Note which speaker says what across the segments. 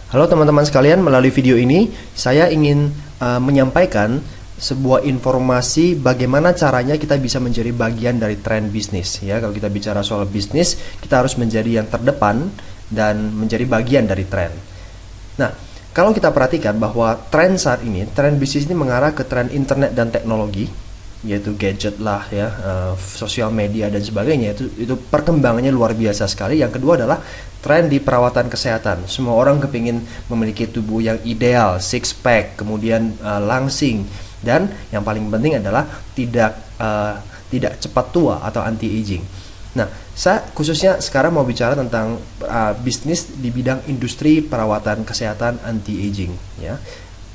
Speaker 1: Halo teman-teman sekalian, melalui video ini saya ingin menyampaikan sebuah informasi bagaimana caranya kita bisa menjadi bagian dari tren bisnis. Ya, kalau kita bicara soal bisnis, kita harus menjadi yang terdepan dan menjadi bagian dari tren. Nah, kalau kita perhatikan bahwa tren saat ini, tren bisnis ini mengarah ke tren internet dan teknologi, yaitu gadget lah ya, sosial media dan sebagainya. Itu perkembangannya luar biasa sekali. Yang kedua adalah tren di perawatan kesehatan. Semua orang kepingin memiliki tubuh yang ideal, six pack, kemudian langsing, dan yang paling penting adalah tidak cepat tua atau anti aging. Nah, saya khususnya sekarang mau bicara tentang bisnis di bidang industri perawatan kesehatan anti aging ya.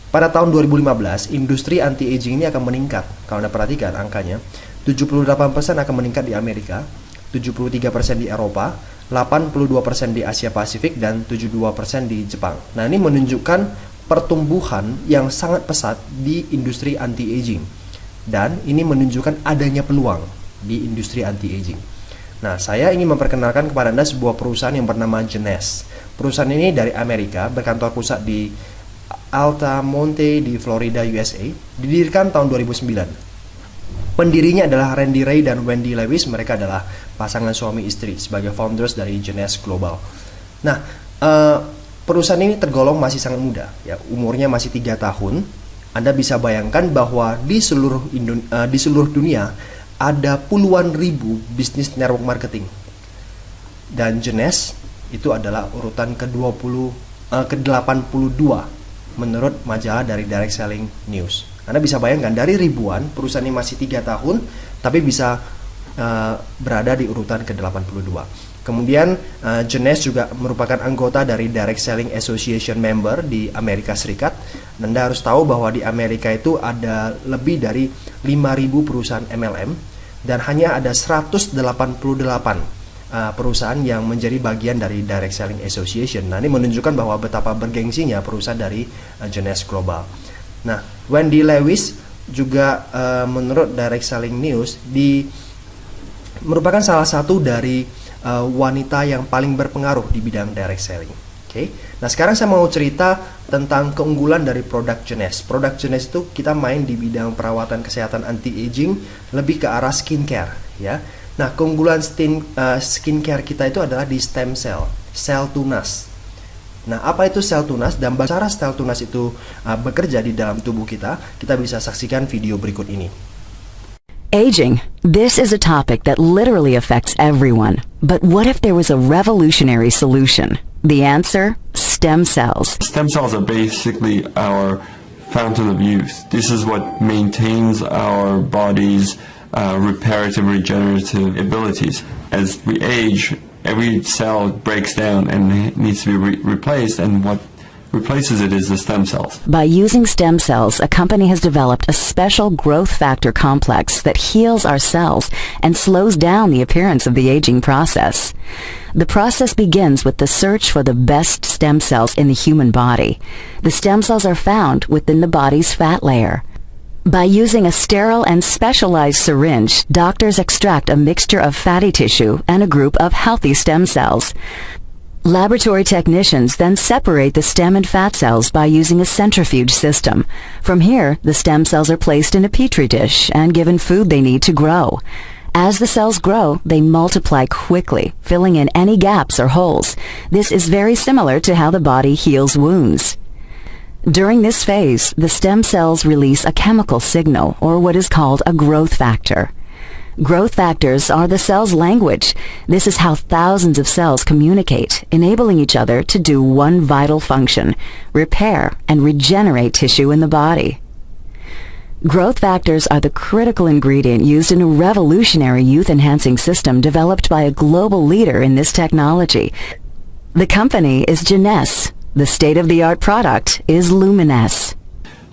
Speaker 1: Pada tahun 2015, industri anti-aging ini akan meningkat. Kalau Anda perhatikan angkanya, 78% akan meningkat di Amerika, 73% di Eropa, 82% di Asia Pasifik, dan 72% di Jepang. Nah, ini menunjukkan pertumbuhan yang sangat pesat di industri anti-aging. Dan ini menunjukkan adanya peluang di industri anti-aging. Nah, saya ingin memperkenalkan kepada Anda sebuah perusahaan yang bernama Genes. Perusahaan ini dari Amerika, berkantor pusat di Altamonte di Florida, USA, didirikan tahun 2009. Pendirinya adalah Randy Ray dan Wendy Lewis. Mereka adalah pasangan suami istri sebagai founders dari Genes Global. Nah, perusahaan ini tergolong masih sangat muda, ya, umurnya masih 3 tahun. Anda bisa bayangkan bahwa di seluruh dunia ada puluhan ribu bisnis network marketing. Dan Genes itu adalah urutan ke-82 menurut majalah dari Direct Selling News. Anda bisa bayangkan dari ribuan, perusahaan ini masih 3 tahun, tapi bisa berada di urutan ke-82. Kemudian Genes juga merupakan anggota dari Direct Selling Association member di Amerika Serikat. Anda harus tahu bahwa di Amerika itu ada lebih dari 5.000 perusahaan MLM, dan hanya ada 188 perusahaan yang menjadi bagian dari Direct Selling Association. Nah, ini menunjukkan bahwa betapa bergengsinya perusahaan dari Genes Global. Nah, Wendy Lewis juga menurut Direct Selling News merupakan salah satu dari wanita yang paling berpengaruh di bidang direct selling. Oke. Nah, sekarang saya mau cerita tentang keunggulan dari produk Genes. Produk Genes itu kita main di bidang perawatan kesehatan anti-aging, lebih ke arah skincare ya. Nah, keunggulan skincare kita itu adalah di stem cell, sel tunas. Nah, apa itu sel tunas dan cara sel tunas itu bekerja di dalam tubuh kita? Kita bisa saksikan video berikut ini.
Speaker 2: Aging. This is a topic that literally affects everyone. But what if there was a revolutionary solution? The answer? Stem cells.
Speaker 3: Stem cells are basically our fountain of youth. This is what maintains our body's reparative, regenerative abilities. As we age, every cell breaks down and needs to be replaced, and what replaces it is the stem cells.
Speaker 2: By using stem cells, a company has developed a special growth factor complex that heals our cells and slows down the appearance of the aging process. The process begins with the search for the best stem cells in the human body. The stem cells are found within the body's fat layer. By using a sterile and specialized syringe, doctors extract a mixture of fatty tissue and a group of healthy stem cells. Laboratory technicians then separate the stem and fat cells by using a centrifuge system. From here, the stem cells are placed in a petri dish and given food they need to grow. As the cells grow, they multiply quickly, filling in any gaps or holes. This is very similar to how the body heals wounds. During this phase, the stem cells release a chemical signal, or what is called a growth factor. Growth factors are the cell's language. This is how thousands of cells communicate, enabling each other to do one vital function: repair and regenerate tissue in the body. Growth factors are the critical ingredient used in a revolutionary youth-enhancing system developed by a global leader in this technology. The company is Genes. The state-of-the-art product is Luminesce.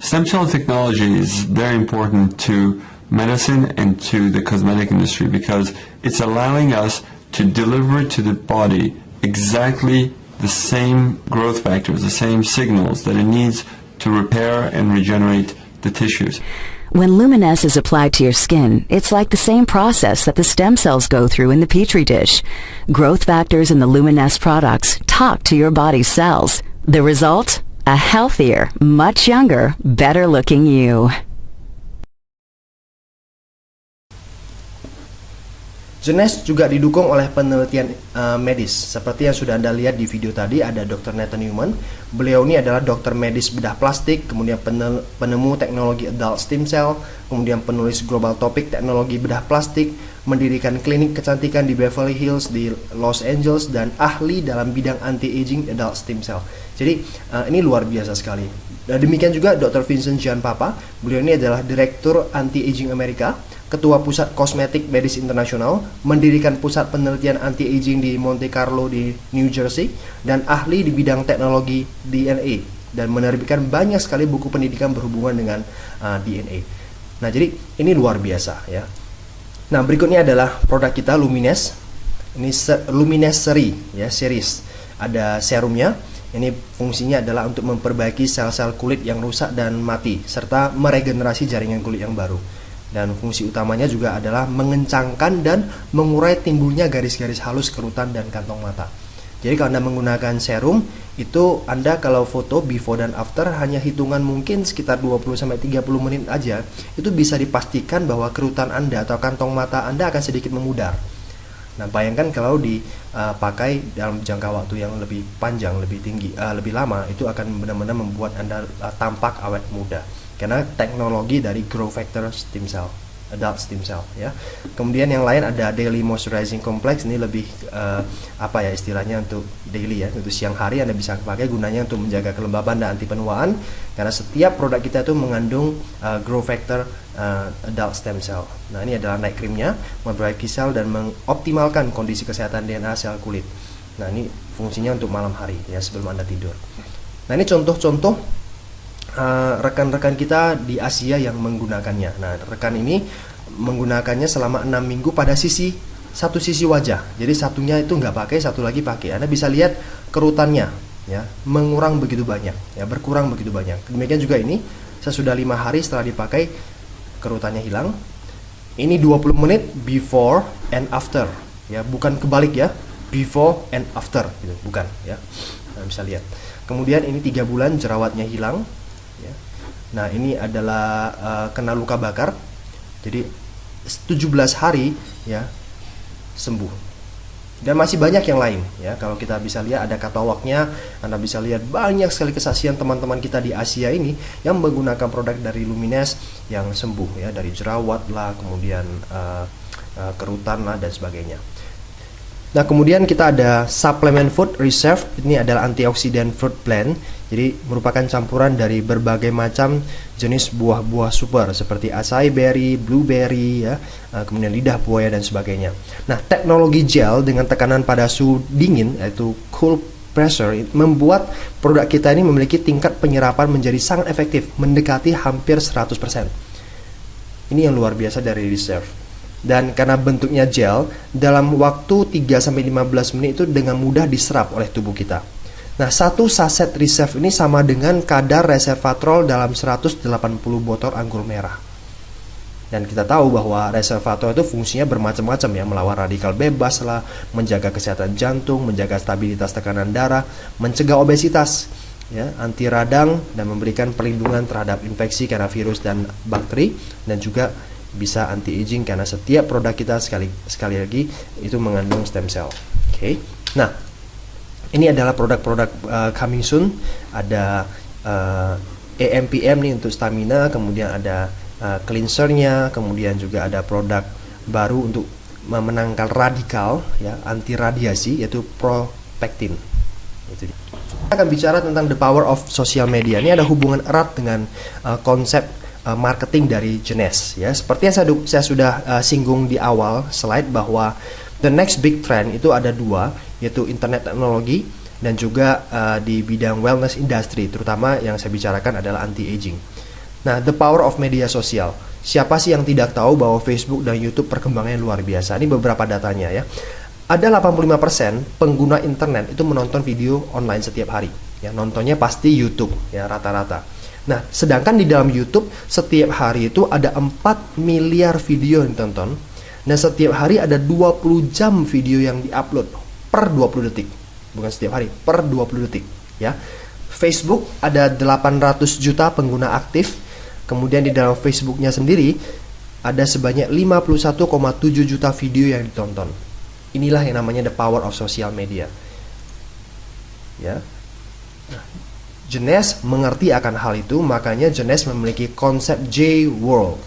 Speaker 3: Stem cell technology is very important to medicine and to the cosmetic industry because it's allowing us to deliver to the body exactly the same growth factors, the same signals that it needs to repair and regenerate the tissues.
Speaker 2: When Luminesce is applied to your skin, it's like the same process that the stem cells go through in the petri dish. Growth factors in the Luminesce products talk to your body's cells, The result? A healthier, much younger, better looking you.
Speaker 1: Jeunesse juga didukung oleh penelitian medis. Seperti yang sudah Anda lihat di video tadi, ada Dr. Nathan Newman. Beliau ini adalah dokter medis bedah plastik, kemudian penemu teknologi adult stem cell, kemudian penulis global topik teknologi bedah plastik, mendirikan klinik kecantikan di Beverly Hills di Los Angeles, dan ahli dalam bidang anti-aging adult stem cell. Jadi ini luar biasa sekali. Demikian juga Dr. Vincent Gianpapa. Beliau ini adalah Direktur Anti-Aging Amerika, Ketua Pusat Kosmetik Medis Internasional, mendirikan pusat penelitian anti-aging di Monte Carlo di New Jersey, dan ahli di bidang teknologi DNA, dan menerbitkan banyak sekali buku pendidikan berhubungan dengan DNA. Nah, jadi ini luar biasa ya. Nah, berikutnya adalah produk kita Lumines. Ini Lumines series. Ada serumnya. Ini fungsinya adalah untuk memperbaiki sel-sel kulit yang rusak dan mati, serta meregenerasi jaringan kulit yang baru. Dan fungsi utamanya juga adalah mengencangkan dan mengurai timbulnya garis-garis halus kerutan dan kantong mata. Jadi kalau Anda menggunakan serum, itu Anda kalau foto before dan after hanya hitungan mungkin sekitar 20-30 menit aja, itu bisa dipastikan bahwa kerutan Anda atau kantong mata Anda akan sedikit memudar. Nah, bayangkan kalau dipakai dalam jangka waktu yang lebih panjang, lebih tinggi, lebih lama, itu akan benar-benar membuat Anda tampak awet muda. Karena teknologi dari growth factor stem cell, adult stem cell ya. Kemudian yang lain ada daily moisturizing complex. Ini lebih apa ya istilahnya, untuk daily ya, untuk siang hari Anda bisa pakai, gunanya untuk menjaga kelembaban dan anti penuaan. Karena setiap produk kita itu mengandung growth factor adult stem cell. Nah, ini adalah night creamnya, memperbaiki sel dan mengoptimalkan kondisi kesehatan DNA sel kulit. Nah, ini fungsinya untuk malam hari ya, sebelum Anda tidur. Nah, ini contoh-contoh rekan-rekan kita di Asia yang menggunakannya. Nah, rekan ini menggunakannya selama 6 minggu pada satu sisi wajah. Jadi satunya itu nggak pakai, satu lagi pakai. Anda bisa lihat kerutannya ya, mengurang begitu banyak ya, berkurang begitu banyak. Demikian juga ini, sesudah 5 hari setelah dipakai, kerutannya hilang. Ini 20 menit before and after ya, bukan kebalik ya, before and after gitu, bukan ya. Nah, bisa lihat. Kemudian ini 3 bulan jerawatnya hilang. Nah, ini adalah kena luka bakar. Jadi 17 hari ya sembuh. Dan masih banyak yang lain ya. Kalau kita bisa lihat ada katalognya, Anda bisa lihat banyak sekali kesaksian teman-teman kita di Asia ini yang menggunakan produk dari Lumines yang sembuh ya, dari jerawat lah, kemudian kerutan lah dan sebagainya. Nah, kemudian kita ada Supplement Food Reserve. Ini adalah antioksidan fruit blend. Jadi merupakan campuran dari berbagai macam jenis buah-buah super seperti acai berry, blueberry ya, kemudian lidah buaya dan sebagainya. Nah, teknologi gel dengan tekanan pada suhu dingin yaitu cool pressure membuat produk kita ini memiliki tingkat penyerapan menjadi sangat efektif, mendekati hampir 100%. Ini yang luar biasa dari Reserve. Dan karena bentuknya gel, dalam waktu 3-15 menit itu dengan mudah diserap oleh tubuh kita. Nah, satu saset Reserve ini sama dengan kadar resveratrol dalam 180 botol anggur merah. Dan kita tahu bahwa resveratrol itu fungsinya bermacam-macam ya, melawan radikal bebas lah, menjaga kesehatan jantung, menjaga stabilitas tekanan darah, mencegah obesitas, ya, anti radang, dan memberikan perlindungan terhadap infeksi karena virus dan bakteri, dan juga bisa anti-aging karena setiap produk kita sekali lagi itu mengandung stem cell. Oke. Nah, ini adalah produk-produk coming soon. Ada AMPM nih untuk stamina, kemudian ada cleansernya, kemudian juga ada produk baru untuk menangkal radikal ya, anti radiasi, yaitu Propectin. Itu dia. Kita akan bicara tentang the power of social media. Ini ada hubungan erat dengan konsep marketing dari Jeunesse ya. Seperti yang saya sudah singgung di awal slide, bahwa the next big trend itu ada 2, yaitu internet teknologi dan juga di bidang wellness industry, terutama yang saya bicarakan adalah anti-aging. Nah, the power of media sosial. Siapa sih yang tidak tahu bahwa Facebook dan YouTube perkembangannya luar biasa? Ini beberapa datanya ya. Ada 85% pengguna internet itu menonton video online setiap hari. Ya, nontonnya pasti YouTube ya, rata-rata. Nah, sedangkan di dalam YouTube setiap hari itu ada 4 miliar video yang ditonton, dan setiap hari ada 20 jam video yang diupload per 20 detik. Bukan setiap hari, per 20 detik ya. Facebook ada 800 juta pengguna aktif. Kemudian di dalam Facebooknya sendiri ada sebanyak 51,7 juta video yang ditonton. Inilah yang namanya the power of social media. Ya. Jeunesse mengerti akan hal itu, makanya Jeunesse memiliki konsep J-World,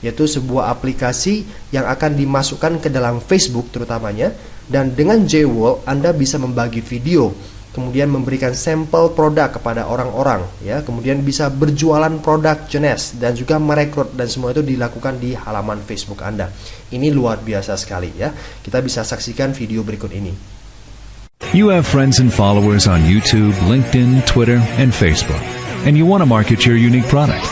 Speaker 1: yaitu sebuah aplikasi yang akan dimasukkan ke dalam Facebook terutamanya, dan dengan J-World Anda bisa membagi video, kemudian memberikan sampel produk kepada orang-orang, ya, kemudian bisa berjualan produk Jeunesse dan juga merekrut, dan semua itu dilakukan di halaman Facebook Anda. Ini luar biasa sekali, ya. Kita bisa saksikan video berikut ini.
Speaker 4: You have friends and followers on YouTube, LinkedIn, Twitter, and Facebook, and you want to market your unique product.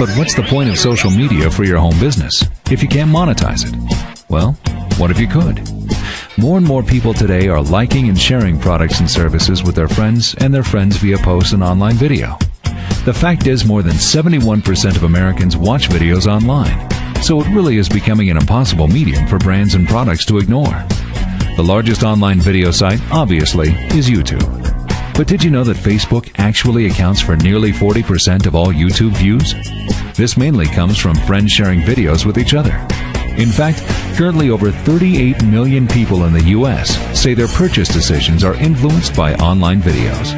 Speaker 4: But what's the point of social media for your home business if you can't monetize it? Well, what if you could? More and more people today are liking and sharing products and services with their friends and their friends via posts and online video. The fact is, more than 71% of Americans watch videos online, so it really is becoming an impossible medium for brands and products to ignore. The largest online video site, obviously, is YouTube. But did you know that Facebook actually accounts for nearly 40% of all YouTube views? This mainly comes from friends sharing videos with each other. In fact, currently over 38 million people in the U.S. say their purchase decisions are influenced by online videos.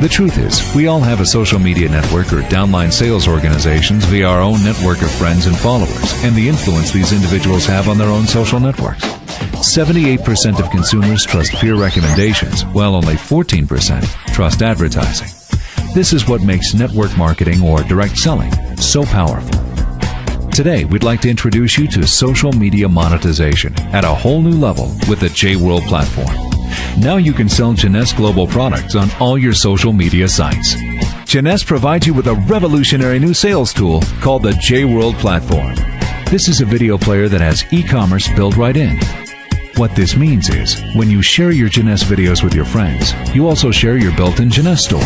Speaker 4: The truth is, we all have a social media network or downline sales organizations via our own network of friends and followers, and the influence these individuals have on their own social networks. 78% of consumers trust peer recommendations, while only 14% trust advertising. This is what makes network marketing or direct selling so powerful. Today, we'd like to introduce you to social media monetization at a whole new level with the J-World platform. Now you can sell Jeunesse Global products on all your social media sites. Jeunesse provides you with a revolutionary new sales tool called the J-World platform. This is a video player that has e-commerce built right in. What this means is, when you share your Jeunesse videos with your friends, you also share your built-in Jeunesse store.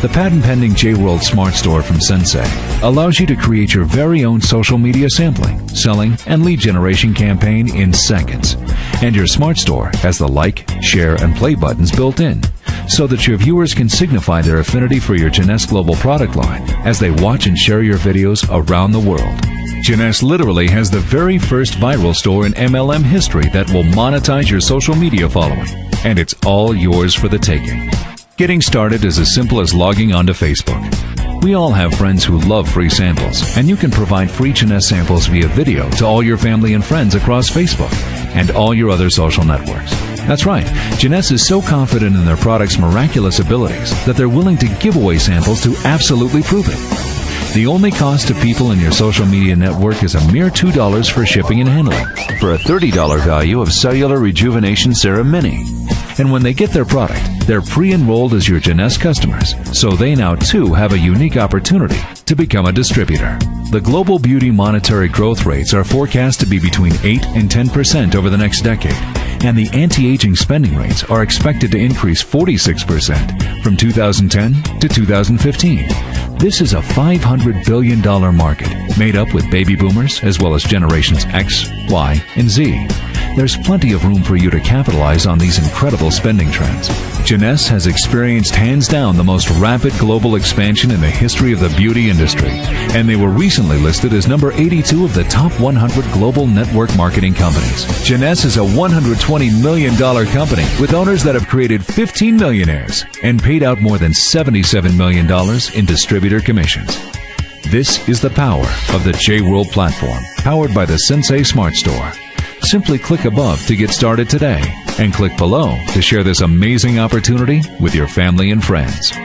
Speaker 4: The patent-pending J-World Smart Store from Sensei allows you to create your very own social media sampling, selling, and lead generation campaign in seconds. And your Smart Store has the like, share, and play buttons built in, so that your viewers can signify their affinity for your Jeunesse Global product line as they watch and share your videos around the world. Jeunesse literally has the very first viral store in MLM history that will monetize your social media following, and it's all yours for the taking. Getting started is as simple as logging onto Facebook. We all have friends who love free samples, and you can provide free Jeunesse samples via video to all your family and friends across Facebook and all your other social networks. That's right, Jeunesse is so confident in their product's miraculous abilities that they're willing to give away samples to absolutely prove it. The only cost to people in your social media network is a mere $2 for shipping and handling, for a $30 value of Cellular Rejuvenation Serum Mini. And when they get their product, they're pre-enrolled as your Jeunesse customers, so they now too have a unique opportunity to become a distributor. The global beauty monetary growth rates are forecast to be between 8 and 10% over the next decade, and the anti-aging spending rates are expected to increase 46% from 2010 to 2015. This is a $500 billion market made up with baby boomers as well as generations X, Y, and Z. There's plenty of room for you to capitalize on these incredible spending trends. Jeunesse has experienced hands down the most rapid global expansion in the history of the beauty industry, and they were recently listed as number 82 of the top 100 global network marketing companies. Jeunesse is a $120 million company with owners that have created 15 millionaires and paid out more than $77 million in distributor commissions. This is the power of the J-World platform, powered by the Sensei Smart Store. Simply click above to get started today, and click below to share this amazing opportunity with your family and friends.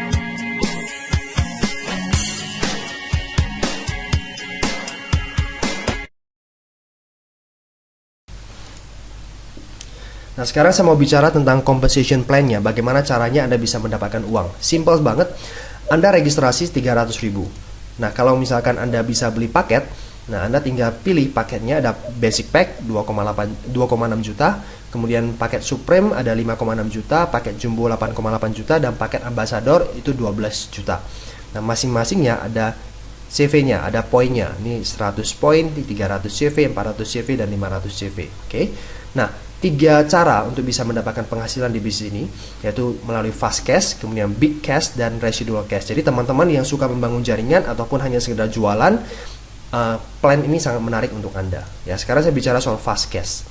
Speaker 1: Nah, sekarang saya mau bicara tentang compensation plan-nya, bagaimana caranya Anda bisa mendapatkan uang. Simple banget, Anda registrasi 300.000. Nah, kalau misalkan Anda bisa beli paket, nah Anda tinggal pilih paketnya, ada basic pack 2,6 juta, kemudian paket Supreme ada 5,6 juta, paket Jumbo 8,8 juta, dan paket Ambassador itu 12 juta. Nah, masing-masingnya ada CV-nya, ada poinnya. Ini 100 poin, 300 CV, 400 CV, dan 500 CV. Oke. Nah, 3 cara untuk bisa mendapatkan penghasilan di bisnis ini, yaitu melalui fast cash, kemudian big cash, dan residual cash. Jadi teman-teman yang suka membangun jaringan ataupun hanya sekedar jualan, plan ini sangat menarik untuk Anda. Ya, sekarang saya bicara soal fast cash.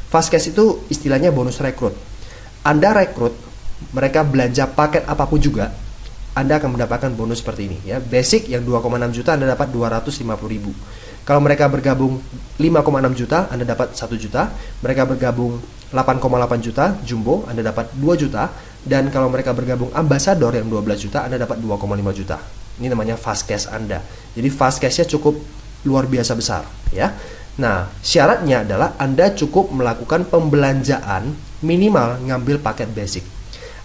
Speaker 1: Fast cash itu istilahnya bonus rekrut. Anda rekrut, mereka belanja paket apapun juga, Anda akan mendapatkan bonus seperti ini. Ya, basic yang 2,6 juta Anda dapat 250.000. Kalau mereka bergabung 5,6 juta, Anda dapat 1 juta. Mereka bergabung 8,8 juta, jumbo, Anda dapat 2 juta. Dan kalau mereka bergabung ambassador yang 12 juta, Anda dapat 2,5 juta. Ini namanya fast cash Anda. Jadi fast cash-nya cukup luar biasa besar. Ya. Nah, syaratnya adalah Anda cukup melakukan pembelanjaan minimal ngambil paket basic.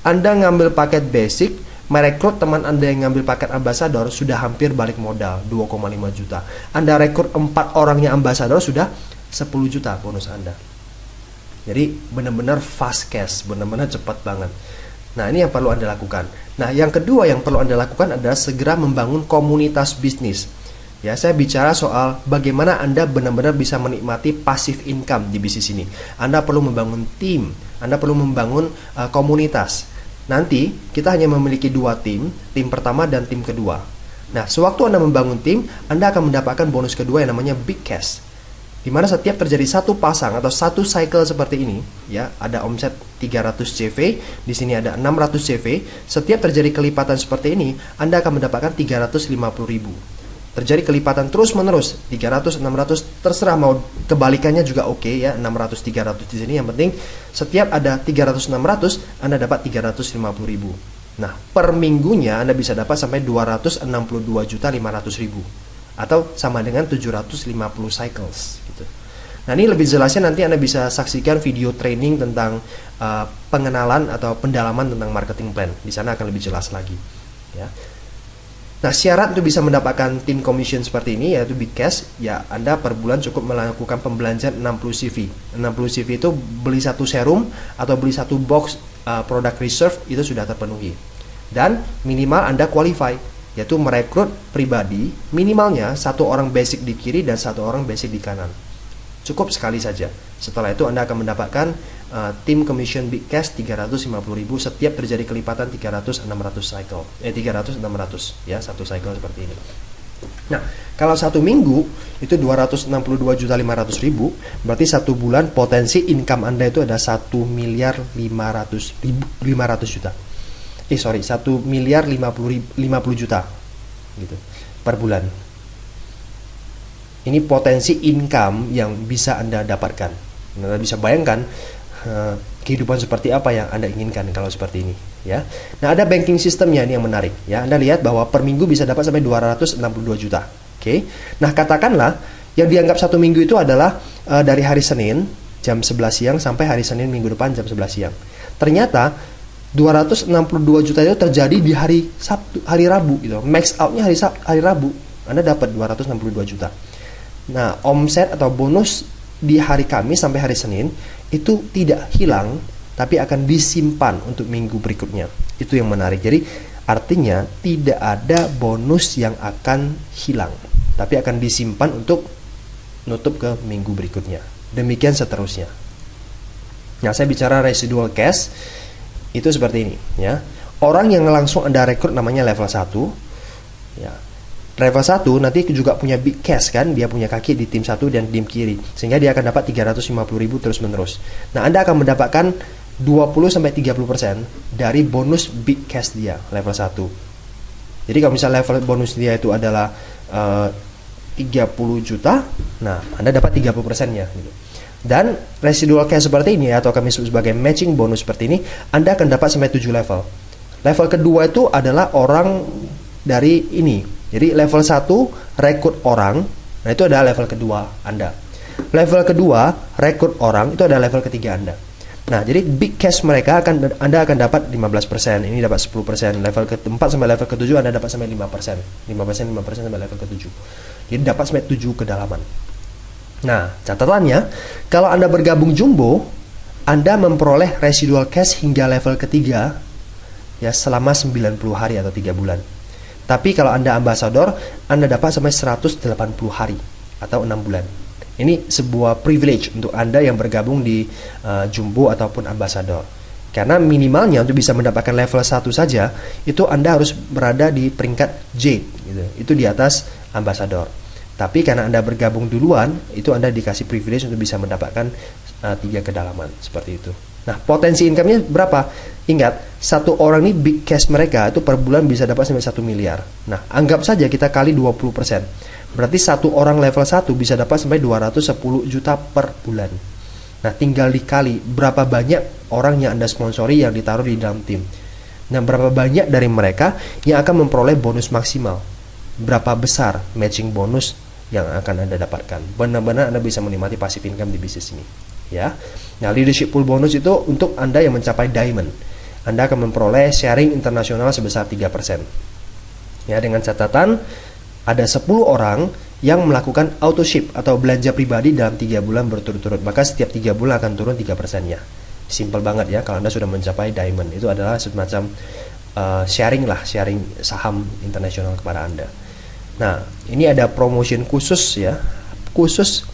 Speaker 1: Anda ngambil paket basic, merekrut teman Anda yang ngambil paket ambassador sudah hampir balik modal 2,5 juta. Anda rekrut 4 orangnya ambassador sudah 10 juta bonus Anda. Jadi benar-benar fast cash, benar-benar cepat banget. Nah, ini yang perlu Anda lakukan. Nah, yang kedua yang perlu Anda lakukan adalah segera membangun komunitas bisnis. Ya, saya bicara soal bagaimana Anda benar-benar bisa menikmati passive income di bisnis ini. Anda perlu membangun tim, Anda perlu membangun komunitas. Nanti kita hanya memiliki 2 tim pertama dan tim kedua. Nah, sewaktu Anda membangun tim, Anda akan mendapatkan bonus kedua yang namanya big cash. Di mana setiap terjadi satu pasang atau satu cycle seperti ini, ya, ada omset 300 CV, di sini ada 600 CV, setiap terjadi kelipatan seperti ini, Anda akan mendapatkan 350.000. Terjadi kelipatan terus-menerus 300, 600, terserah mau kebalikannya juga oke, ya, 600, 300 di sini. Yang penting setiap ada 300, 600 Anda dapat 350.000. Nah, per minggunya Anda bisa dapat sampai 262.500.000 atau sama dengan 750 cycles gitu. Nah, ini lebih jelasnya nanti Anda bisa saksikan video training tentang pengenalan atau pendalaman tentang marketing plan. Di sana akan lebih jelas lagi, ya. Nah, syarat untuk bisa mendapatkan tim commission seperti ini yaitu big cash, ya Anda per bulan cukup melakukan pembelanjaan 60 CV. 60 CV itu beli 1 serum atau beli 1 box produk reserve itu sudah terpenuhi. Dan minimal Anda qualify, yaitu merekrut pribadi minimalnya 1 orang basic di kiri dan 1 orang basic di kanan. Cukup sekali saja. Setelah itu Anda akan mendapatkan tim commission big cash 350.000 setiap terjadi kelipatan 300-600 cycle. 300-600 ya, satu cycle seperti ini. Nah, kalau 1 minggu itu 262.500.000, berarti 1 bulan potensi income Anda itu ada 1.500.000 juta. 1.050 juta gitu per bulan. Ini potensi income yang bisa Anda dapatkan. Anda bisa bayangkan kehidupan seperti apa yang Anda inginkan kalau seperti ini, ya. Nah, ada banking sistemnya ini yang menarik, ya. Anda lihat bahwa per minggu bisa dapat sampai 262 juta. Oke. Nah, katakanlah yang dianggap 1 minggu itu adalah dari hari Senin jam 11 siang sampai hari Senin minggu depan jam 11 siang. Ternyata 262 juta itu terjadi di hari Sabtu, hari Rabu gitu. Max out-nya hari Rabu. Anda dapat 262 juta. Nah, omset atau bonus di hari Kamis sampai hari Senin itu tidak hilang, tapi akan disimpan untuk minggu berikutnya. Itu yang menarik. Jadi artinya tidak ada bonus yang akan hilang, tapi akan disimpan untuk nutup ke minggu berikutnya. Demikian seterusnya. Nah, saya bicara residual cash itu seperti ini, ya. Orang yang langsung Anda rekrut namanya level 1, ya. Level 1 nanti juga punya big cash kan, dia punya kaki di tim 1 dan tim kiri, sehingga dia akan dapat 350.000 terus menerus. Nah, Anda akan mendapatkan 20-30% dari bonus big cash dia level 1. Jadi kalau misalnya level bonus dia itu adalah 30 juta, nah Anda dapat 30%-nya gitu. Dan residual cash seperti ini atau kami sebut sebagai matching bonus seperti ini, Anda akan dapat sampai 7 level. Level kedua itu adalah orang dari ini. Jadi level 1 rekrut orang, nah itu adalah level kedua Anda. Level kedua rekrut orang, itu adalah level ketiga Anda. Nah, jadi big cash mereka Anda akan dapat 15%, ini dapat 10%. Level ke-4 sampai level ke-7 Anda dapat sampai 5%. 5% sampai level ke-7. Jadi dapat sampai 7 kedalaman. Nah, catatannya, kalau Anda bergabung jumbo, Anda memperoleh residual cash hingga level ketiga ya selama 90 hari atau 3 bulan. Tapi kalau Anda ambassador, Anda dapat sampai 180 hari atau 6 bulan. Ini sebuah privilege untuk Anda yang bergabung di Jumbo ataupun Ambassador. Karena minimalnya untuk bisa mendapatkan level 1 saja, itu Anda harus berada di peringkat Jade gitu. Itu di atas Ambassador. Tapi karena Anda bergabung duluan, itu Anda dikasih privilege untuk bisa mendapatkan 3 kedalaman seperti itu. Nah, potensi income-nya berapa? Ingat, satu orang ini big cash mereka itu per bulan bisa dapat sampai 1 miliar. Nah, anggap saja kita kali 20%. Berarti satu orang level 1 bisa dapat sampai 210 juta per bulan. Nah, tinggal dikali berapa banyak orang yang Anda sponsori yang ditaruh di dalam tim. Nah, berapa banyak dari mereka yang akan memperoleh bonus maksimal. Berapa besar matching bonus yang akan Anda dapatkan. Benar-benar Anda bisa menikmati passive income di bisnis ini. Ya. Nah, leadership pool bonus itu untuk Anda yang mencapai diamond. Anda akan memperoleh sharing internasional sebesar 3%. Ya, dengan catatan ada 10 orang yang melakukan auto ship atau belanja pribadi dalam 3 bulan berturut-turut. Maka setiap 3 bulan akan turun 3%-nya. Simple banget ya, kalau Anda sudah mencapai diamond. Itu adalah semacam sharing saham internasional kepada Anda. Nah, ini ada promotion khusus ya, khusus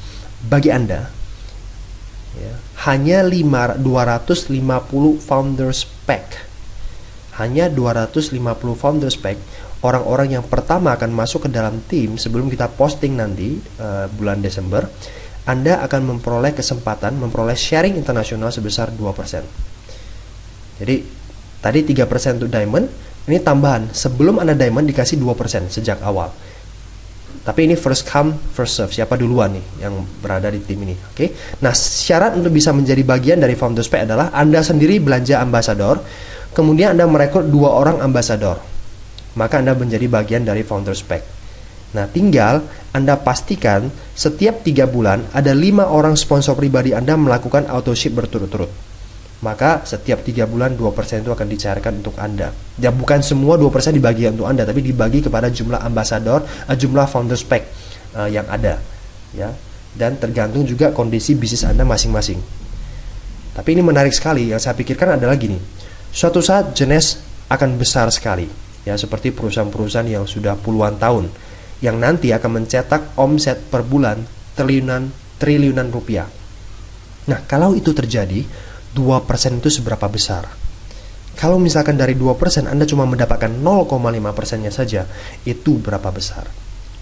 Speaker 1: bagi Anda. Ya, hanya 250 founders pack. Hanya 250 founders pack. Orang-orang yang pertama akan masuk ke dalam tim sebelum kita posting nanti bulan Desember, Anda akan memperoleh kesempatan memperoleh sharing internasional sebesar 2%. Jadi tadi 3% untuk diamond, ini tambahan. Sebelum Anda diamond dikasih 2% sejak awal. Tapi ini first come, first serve. Siapa duluan nih yang berada di tim ini. Oke. Nah, syarat untuk bisa menjadi bagian dari Founders Pack adalah Anda sendiri belanja ambassador, kemudian Anda merekrut 2 orang ambassador. Maka Anda menjadi bagian dari Founders Pack. Nah, tinggal Anda pastikan setiap 3 bulan ada 5 orang sponsor pribadi Anda melakukan auto ship berturut-turut. Maka setiap 3 bulan 2% itu akan dicairkan untuk Anda. Ya, bukan semua 2% dibagi untuk Anda, tapi dibagi kepada jumlah ambassador, jumlah founders pack yang ada, ya. Dan tergantung juga kondisi bisnis Anda masing-masing. Tapi ini menarik sekali. Yang saya pikirkan adalah gini. Suatu saat Jeunesse akan besar sekali, ya, seperti perusahaan-perusahaan yang sudah puluhan tahun, yang nanti akan mencetak omset per bulan triliunan rupiah. Nah, kalau itu terjadi, 2% itu seberapa besar? Kalau misalkan dari 2% Anda cuma mendapatkan 0,5%-nya saja, itu berapa besar?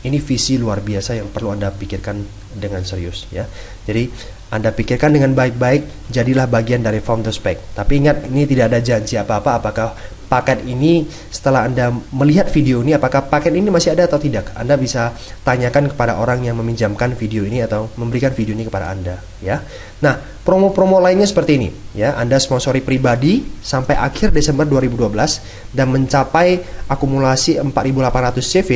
Speaker 1: Ini visi luar biasa yang perlu Anda pikirkan dengan serius, ya. Jadi Anda pikirkan dengan baik-baik, jadilah bagian dari Founders Pack. Tapi ingat, ini tidak ada janji apa-apa apakah paket ini setelah Anda melihat video ini, apakah paket ini masih ada atau tidak. Anda bisa tanyakan kepada orang yang meminjamkan video ini atau memberikan video ini kepada Anda, ya. Nah, promo-promo lainnya seperti ini, ya. Anda sponsori pribadi sampai akhir Desember 2012 dan mencapai akumulasi 4.800 CV,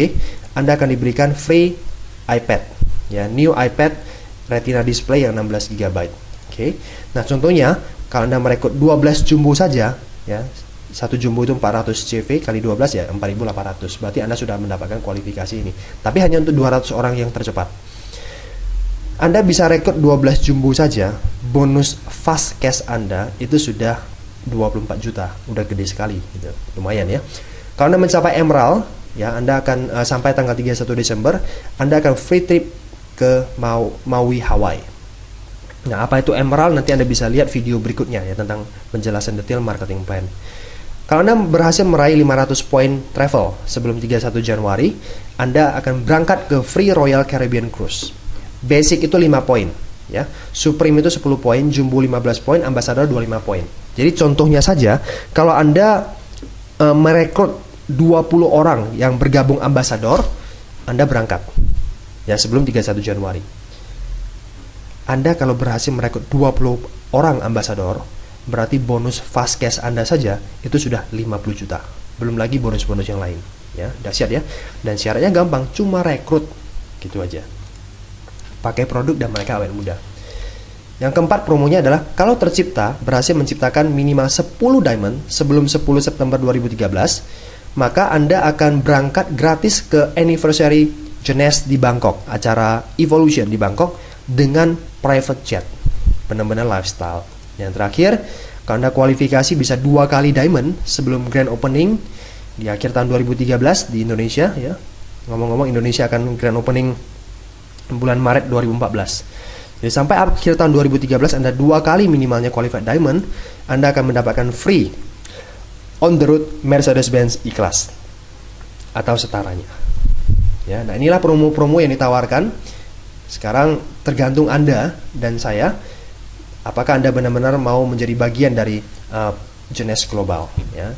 Speaker 1: Anda akan diberikan free iPad, ya, new iPad Retina display yang 16 GB. Oke. Nah, contohnya kalau Anda merekrut 12 jumbo saja, ya. Satu jumbo itu 400 CV kali 12 ya 4.800. Berarti Anda sudah mendapatkan kualifikasi ini. Tapi hanya untuk 200 orang yang tercepat. Anda bisa rekrut 12 jumbo saja, bonus fast cash Anda itu sudah 24 juta. Udah gede sekali gitu. Lumayan ya. Kalau Anda mencapai Emerald, ya, Anda akan sampai tanggal 31 Desember, Anda akan free trip ke Maui, Hawaii. Nah, apa itu Emerald? Nanti Anda bisa lihat video berikutnya ya tentang penjelasan detail marketing plan. Kalau Anda berhasil meraih 500 poin travel sebelum 31 Januari, Anda akan berangkat ke Free Royal Caribbean Cruise. Basic itu 5 poin, ya. Supreme itu 10 poin, Jumbo 15 poin, Ambassador 25 poin. Jadi contohnya saja, kalau Anda merekrut 20 orang yang bergabung Ambassador, Anda berangkat, ya, sebelum 31 Januari. Anda kalau berhasil merekrut 20 orang Ambassador, berarti bonus fast cash Anda saja itu sudah 50 juta. Belum lagi bonus-bonus yang lain, ya. Dahsyat ya. Dan syaratnya gampang, cuma rekrut gitu aja. Pakai produk dan mereka awet muda. Yang keempat promonya adalah kalau tercipta berhasil menciptakan minimal 10 diamond sebelum 10 September 2013, maka Anda akan berangkat gratis ke anniversary Jeunesse di Bangkok, acara Evolution di Bangkok dengan private jet. Benar-benar lifestyle. Yang terakhir, kalau Anda kualifikasi bisa 2 kali diamond sebelum grand opening di akhir tahun 2013 di Indonesia, ya. Ngomong-ngomong, Indonesia akan grand opening bulan Maret 2014. Jadi sampai akhir tahun 2013 Anda 2 kali minimalnya qualified diamond, Anda akan mendapatkan free on the road Mercedes-Benz E-Class atau setaranya. Ya, nah inilah promo-promo yang ditawarkan. Sekarang tergantung Anda dan saya, apakah Anda benar-benar mau menjadi bagian dari Jeunesse Global, ya.